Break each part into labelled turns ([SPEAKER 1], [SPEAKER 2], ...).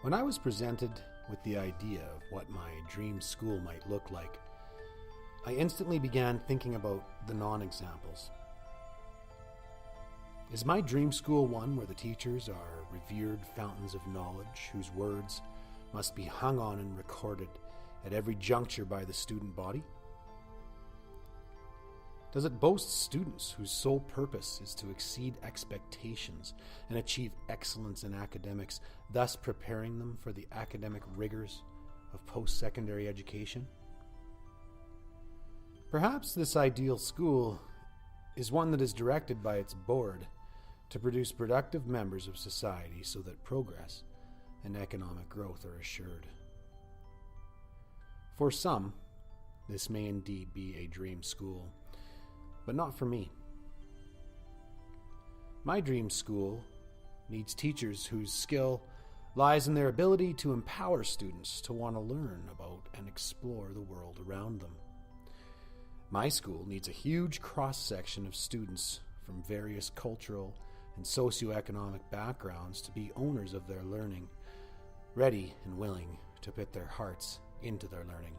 [SPEAKER 1] When I was presented with the idea of what my dream school might look like, I instantly began thinking about the non-examples. Is my dream school one where the teachers are revered fountains of knowledge whose words must be hung on and recorded at every juncture by the student body? Does it boast students whose sole purpose is to exceed expectations and achieve excellence in academics, thus preparing them for the academic rigors of post-secondary education? Perhaps this ideal school is one that is directed by its board to produce productive members of society so that progress and economic growth are assured. For some, this may indeed be a dream school, but not for me. My dream school needs teachers whose skill lies in their ability to empower students to want to learn about and explore the world around them. My school needs a huge cross-section of students from various cultural and socioeconomic backgrounds to be owners of their learning, ready and willing to put their hearts into their learning.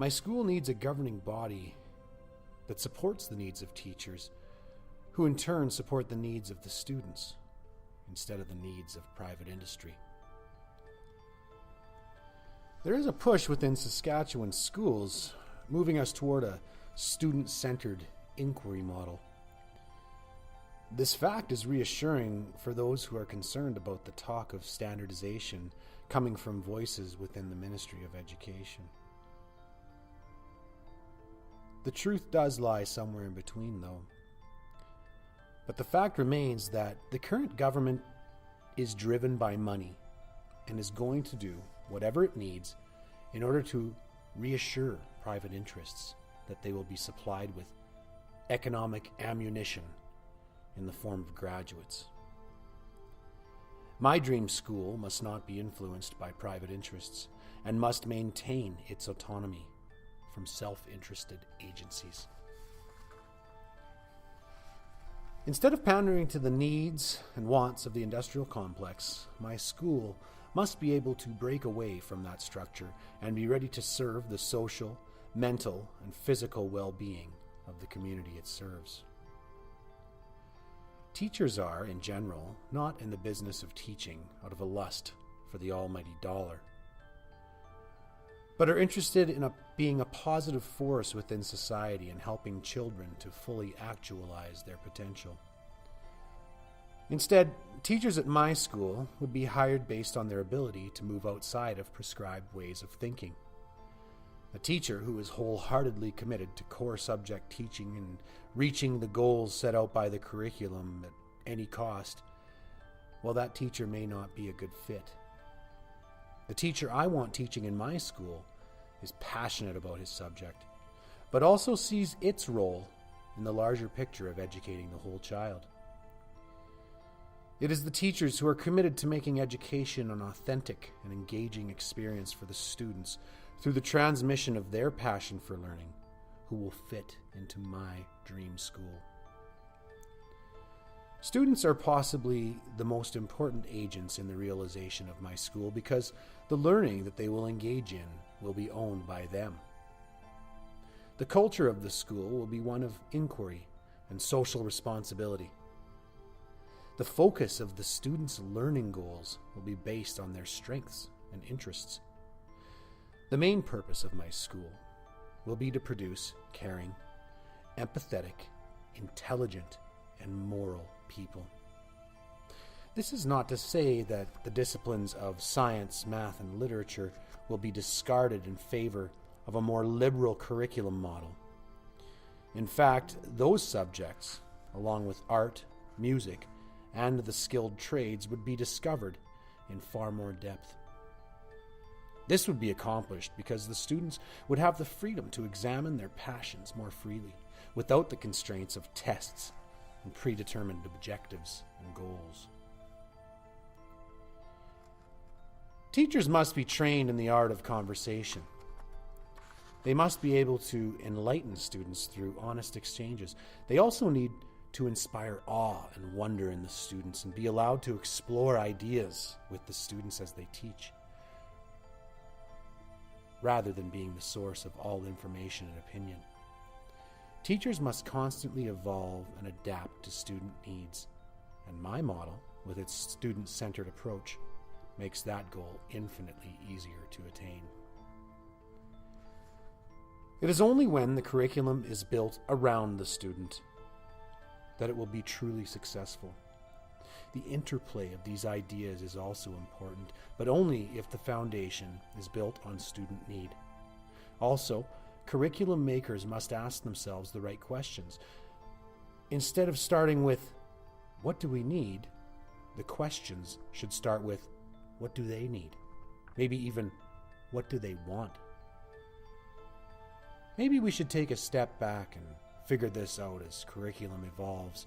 [SPEAKER 1] My school needs a governing body that supports the needs of teachers, who in turn support the needs of the students instead of the needs of private industry. There is a push within Saskatchewan schools moving us toward a student-centered inquiry model. This fact is reassuring for those who are concerned about the talk of standardization coming from voices within the Ministry of Education. The truth does lie somewhere in between, though. But the fact remains that the current government is driven by money and is going to do whatever it needs in order to reassure private interests that they will be supplied with economic ammunition in the form of graduates. My dream school must not be influenced by private interests and must maintain its autonomy from self-interested agencies. Instead of pandering to the needs and wants of the industrial complex, my school must be able to break away from that structure and be ready to serve the social, mental, and physical well-being of the community it serves. Teachers are, in general, not in the business of teaching out of a lust for the almighty dollar, but are interested in being a positive force within society and helping children to fully actualize their potential. Instead, teachers at my school would be hired based on their ability to move outside of prescribed ways of thinking. A teacher who is wholeheartedly committed to core subject teaching and reaching the goals set out by the curriculum at any cost, well, that teacher may not be a good fit. The teacher I want teaching in my school is passionate about his subject, but also sees its role in the larger picture of educating the whole child. It is the teachers who are committed to making education an authentic and engaging experience for the students through the transmission of their passion for learning who will fit into my dream school. Students are possibly the most important agents in the realization of my school because the learning that they will engage in will be owned by them. The culture of the school will be one of inquiry and social responsibility. The focus of the students' learning goals will be based on their strengths and interests. The main purpose of my school will be to produce caring, empathetic, intelligent, and moral people. This is not to say that the disciplines of science, math, and literature will be discarded in favor of a more liberal curriculum model. In fact, those subjects, along with art, music, and the skilled trades, would be discovered in far more depth. This would be accomplished because the students would have the freedom to examine their passions more freely, without the constraints of tests and predetermined objectives and goals. Teachers must be trained in the art of conversation. They must be able to enlighten students through honest exchanges. They also need to inspire awe and wonder in the students and be allowed to explore ideas with the students as they teach, rather than being the source of all information and opinion. Teachers must constantly evolve and adapt to student needs, and my model, with its student-centered approach, makes that goal infinitely easier to attain. It is only when the curriculum is built around the student that it will be truly successful. The interplay of these ideas is also important, but only if the foundation is built on student need. Also, curriculum makers must ask themselves the right questions. Instead of starting with, "What do we need?" the questions should start with, "What do they need?" Maybe even, "What do they want?" Maybe we should take a step back and figure this out as curriculum evolves.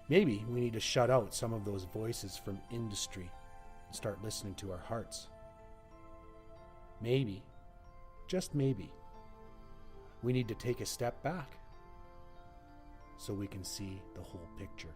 [SPEAKER 1] Maybe we need to shut out some of those voices from industry and start listening to our hearts. Maybe, just maybe, we need to take a step back so we can see the whole picture.